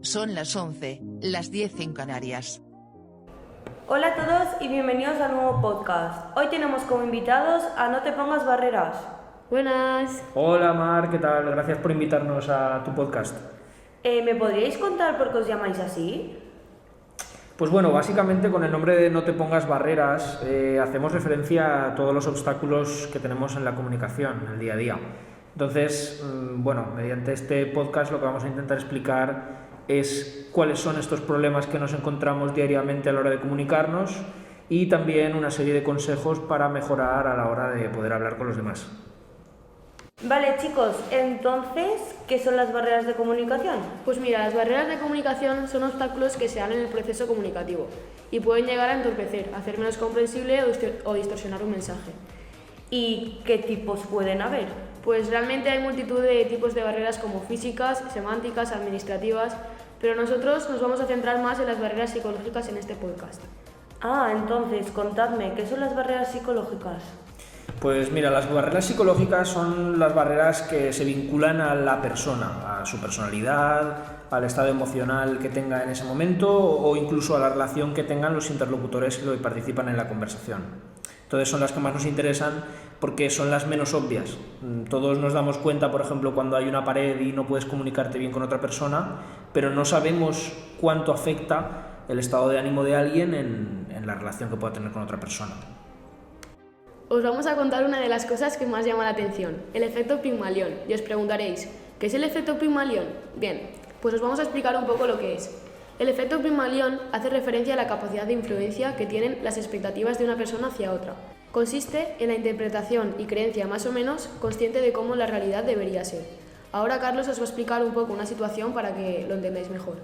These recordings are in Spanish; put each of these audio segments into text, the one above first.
Son las 11, las 10 en Canarias. Hola a todos y bienvenidos al nuevo podcast. Hoy tenemos como invitados a No Te Pongas Barreras. Buenas. Hola Mar, ¿qué tal? Gracias por invitarnos a tu podcast. ¿Me podríais contar por qué os llamáis así? Pues bueno, básicamente con el nombre de No Te Pongas Barreras hacemos referencia a todos los obstáculos que tenemos en la comunicación, en el día a día. Entonces, bueno, mediante este podcast lo que vamos a intentar explicar es cuáles son estos problemas que nos encontramos diariamente a la hora de comunicarnos y también una serie de consejos para mejorar a la hora de poder hablar con los demás. Vale chicos, entonces, ¿qué son las barreras de comunicación? Pues mira, las barreras de comunicación son obstáculos que se dan en el proceso comunicativo y pueden llegar a entorpecer, hacer menos comprensible o distorsionar un mensaje. ¿Y qué tipos pueden haber? Pues realmente hay multitud de tipos de barreras como físicas, semánticas, administrativas, pero nosotros nos vamos a centrar más en las barreras psicológicas en este podcast. Entonces, contadme, ¿qué son las barreras psicológicas? Pues mira, las barreras psicológicas son las barreras que se vinculan a la persona, a su personalidad, al estado emocional que tenga en ese momento o incluso a la relación que tengan los interlocutores que participan en la conversación. Entonces son las que más nos interesan porque son las menos obvias. Todos nos damos cuenta, por ejemplo, cuando hay una pared y no puedes comunicarte bien con otra persona, pero no sabemos cuánto afecta el estado de ánimo de alguien en la relación que pueda tener con otra persona. Os vamos a contar una de las cosas que más llama la atención, el efecto Pigmalión, y os preguntaréis, ¿qué es el efecto Pigmalión? Bien, pues os vamos a explicar un poco lo que es. El efecto Pigmalión hace referencia a la capacidad de influencia que tienen las expectativas de una persona hacia otra. Consiste en la interpretación y creencia más o menos consciente de cómo la realidad debería ser. Ahora Carlos os va a explicar un poco una situación para que lo entendáis mejor.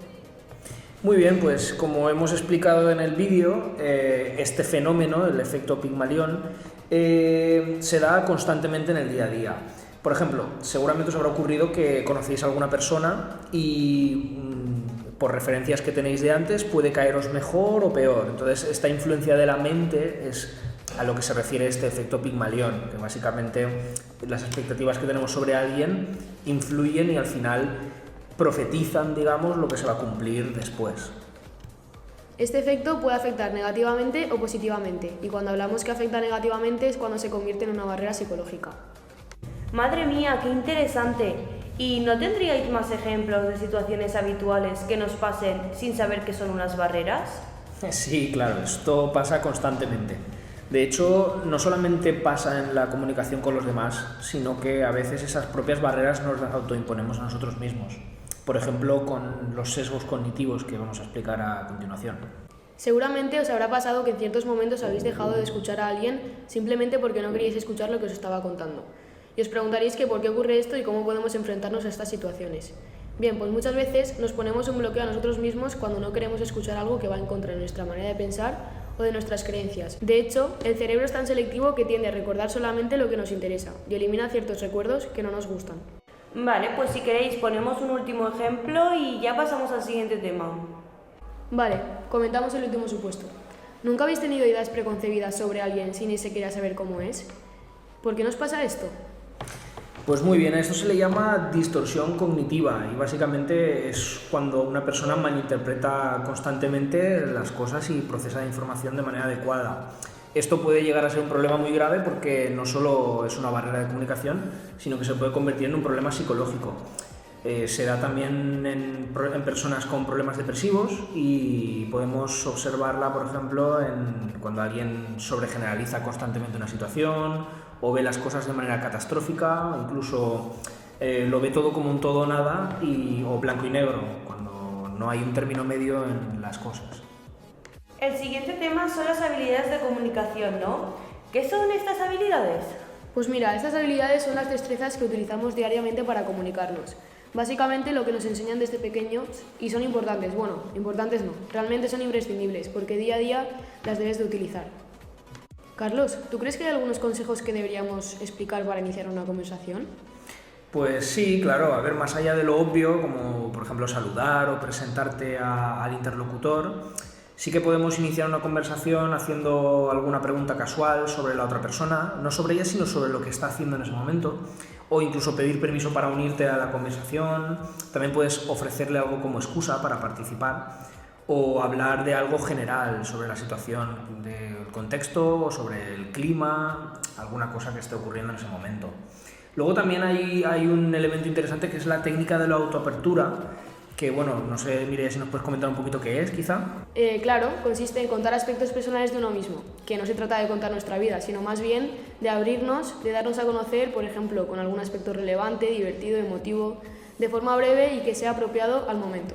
Muy bien, pues como hemos explicado en el vídeo, este fenómeno, el efecto Pigmalión, se da constantemente en el día a día. Por ejemplo, seguramente os habrá ocurrido que conocéis a alguna persona y por referencias que tenéis de antes puede caeros mejor o peor. Entonces esta influencia de la mente es a lo que se refiere este efecto Pigmalión, que básicamente las expectativas que tenemos sobre alguien influyen y al final profetizan, digamos, lo que se va a cumplir después. Este efecto puede afectar negativamente o positivamente, y cuando hablamos que afecta negativamente es cuando se convierte en una barrera psicológica. Madre mía, qué interesante. ¿Y no tendríais más ejemplos de situaciones habituales que nos pasen sin saber qué son unas barreras? Sí, claro, esto pasa constantemente. De hecho, no solamente pasa en la comunicación con los demás, sino que a veces esas propias barreras nos las autoimponemos a nosotros mismos. Por ejemplo, con los sesgos cognitivos que vamos a explicar a continuación. Seguramente os habrá pasado que en ciertos momentos habéis dejado de escuchar a alguien simplemente porque no queríais escuchar lo que os estaba contando. Y os preguntaréis que por qué ocurre esto y cómo podemos enfrentarnos a estas situaciones. Bien, pues muchas veces nos ponemos un bloqueo a nosotros mismos cuando no queremos escuchar algo que va en contra de nuestra manera de pensar o de nuestras creencias. De hecho, el cerebro es tan selectivo que tiende a recordar solamente lo que nos interesa y elimina ciertos recuerdos que no nos gustan. Vale, pues si queréis ponemos un último ejemplo y ya pasamos al siguiente tema. Vale, comentamos el último supuesto. ¿Nunca habéis tenido ideas preconcebidas sobre alguien sin ni siquiera saber cómo es? ¿Por qué nos pasa esto? Pues muy bien, a esto se le llama distorsión cognitiva y básicamente es cuando una persona malinterpreta constantemente las cosas y procesa la información de manera adecuada. Esto puede llegar a ser un problema muy grave porque no solo es una barrera de comunicación, sino que se puede convertir en un problema psicológico. Se da también en personas con problemas depresivos y podemos observarla, por ejemplo, cuando alguien sobregeneraliza constantemente una situación o ve las cosas de manera catastrófica, o incluso lo ve todo como un todo o nada o blanco y negro, cuando no hay un término medio en las cosas. El siguiente tema son las habilidades de comunicación, ¿no? ¿Qué son estas habilidades? Pues mira, estas habilidades son las destrezas que utilizamos diariamente para comunicarnos. Básicamente lo que nos enseñan desde pequeños y son importantes. Bueno, importantes no, realmente son imprescindibles porque día a día las debes de utilizar. Carlos, ¿tú crees que hay algunos consejos que deberíamos explicar para iniciar una conversación? Pues sí, claro, a ver, más allá de lo obvio, como por ejemplo saludar o presentarte al interlocutor, sí que podemos iniciar una conversación haciendo alguna pregunta casual sobre la otra persona, no sobre ella, sino sobre lo que está haciendo en ese momento, o incluso pedir permiso para unirte a la conversación. También puedes ofrecerle algo como excusa para participar o hablar de algo general sobre la situación, del contexto o sobre el clima, alguna cosa que esté ocurriendo en ese momento. Luego también hay un elemento interesante que es la técnica de la autoapertura, que bueno, no sé, Mireia, si nos puedes comentar un poquito qué es, quizá. Claro, consiste en contar aspectos personales de uno mismo, que no se trata de contar nuestra vida, sino más bien de abrirnos, de darnos a conocer, por ejemplo, con algún aspecto relevante, divertido, emotivo, de forma breve y que sea apropiado al momento.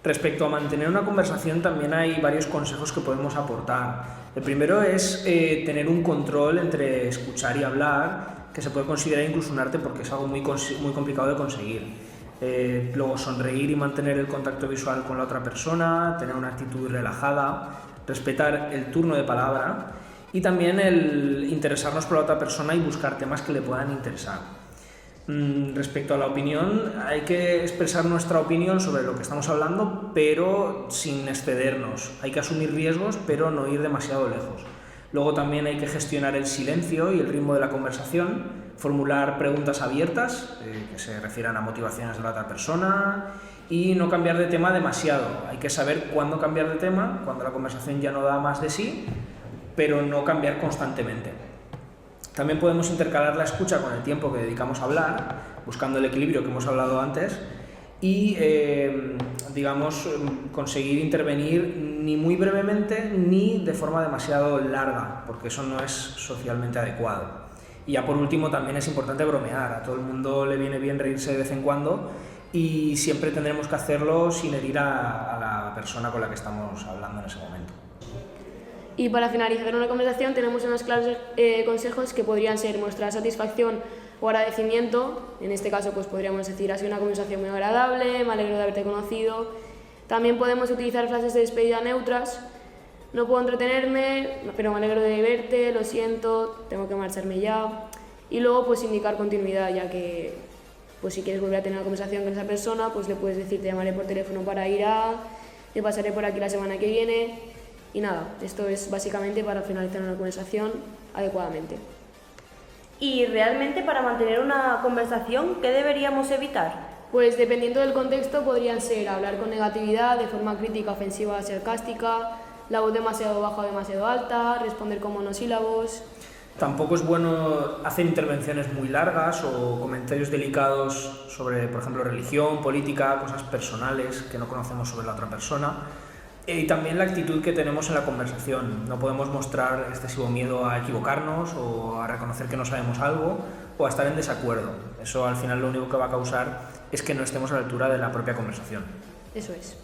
Respecto a mantener una conversación, también hay varios consejos que podemos aportar. El primero es tener un control entre escuchar y hablar, que se puede considerar incluso un arte porque es algo muy complicado de conseguir. Luego sonreír y mantener el contacto visual con la otra persona, tener una actitud relajada, respetar el turno de palabra y también el interesarnos por la otra persona y buscar temas que le puedan interesar. Respecto a la opinión, hay que expresar nuestra opinión sobre lo que estamos hablando, pero sin excedernos. Hay que asumir riesgos, pero no ir demasiado lejos. Luego también hay que gestionar el silencio y el ritmo de la conversación, formular preguntas abiertas que se refieran a motivaciones de la otra persona y no cambiar de tema demasiado. Hay que saber cuándo cambiar de tema, cuando la conversación ya no da más de sí, pero no cambiar constantemente. También podemos intercalar la escucha con el tiempo que dedicamos a hablar, buscando el equilibrio que hemos hablado antes y, conseguir intervenir ni muy brevemente ni de forma demasiado larga, porque eso no es socialmente adecuado. Y ya por último también es importante bromear, a todo el mundo le viene bien reírse de vez en cuando y siempre tendremos que hacerlo sin herir a la persona con la que estamos hablando en ese momento. Y para finalizar una conversación tenemos unos claros consejos que podrían ser mostrar satisfacción o agradecimiento. En este caso pues podríamos decir: ha sido una conversación muy agradable, me alegro de haberte conocido. También podemos utilizar frases de despedida neutras: no puedo entretenerme, pero me alegro de verte, lo siento, tengo que marcharme ya. Y luego pues indicar continuidad, ya que pues si quieres volver a tener una conversación con esa persona, pues le puedes decir: te llamaré por teléfono para ir a, te pasaré por aquí la semana que viene. Y nada, esto es básicamente para finalizar una conversación adecuadamente. Y realmente, para mantener una conversación, ¿qué deberíamos evitar? Pues dependiendo del contexto podrían ser hablar con negatividad, de forma crítica, ofensiva, sarcástica, la voz demasiado baja o demasiado alta, responder con monosílabos. Tampoco es bueno hacer intervenciones muy largas o comentarios delicados sobre, por ejemplo, religión, política, cosas personales que no conocemos sobre la otra persona. Y también la actitud que tenemos en la conversación. No podemos mostrar excesivo miedo a equivocarnos o a reconocer que no sabemos algo o a estar en desacuerdo. Eso al final lo único que va a causar es que no estemos a la altura de la propia conversación. Eso es.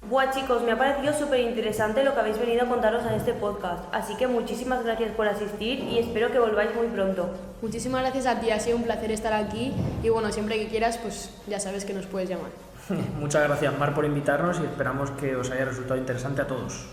Buah, chicos, me ha parecido súper interesante lo que habéis venido a contaros en este podcast, así que muchísimas gracias por asistir y espero que volváis muy pronto. Muchísimas gracias a ti, ha sido un placer estar aquí y bueno, siempre que quieras pues ya sabes que nos puedes llamar. Muchas gracias, Mar, por invitarnos y esperamos que os haya resultado interesante a todos.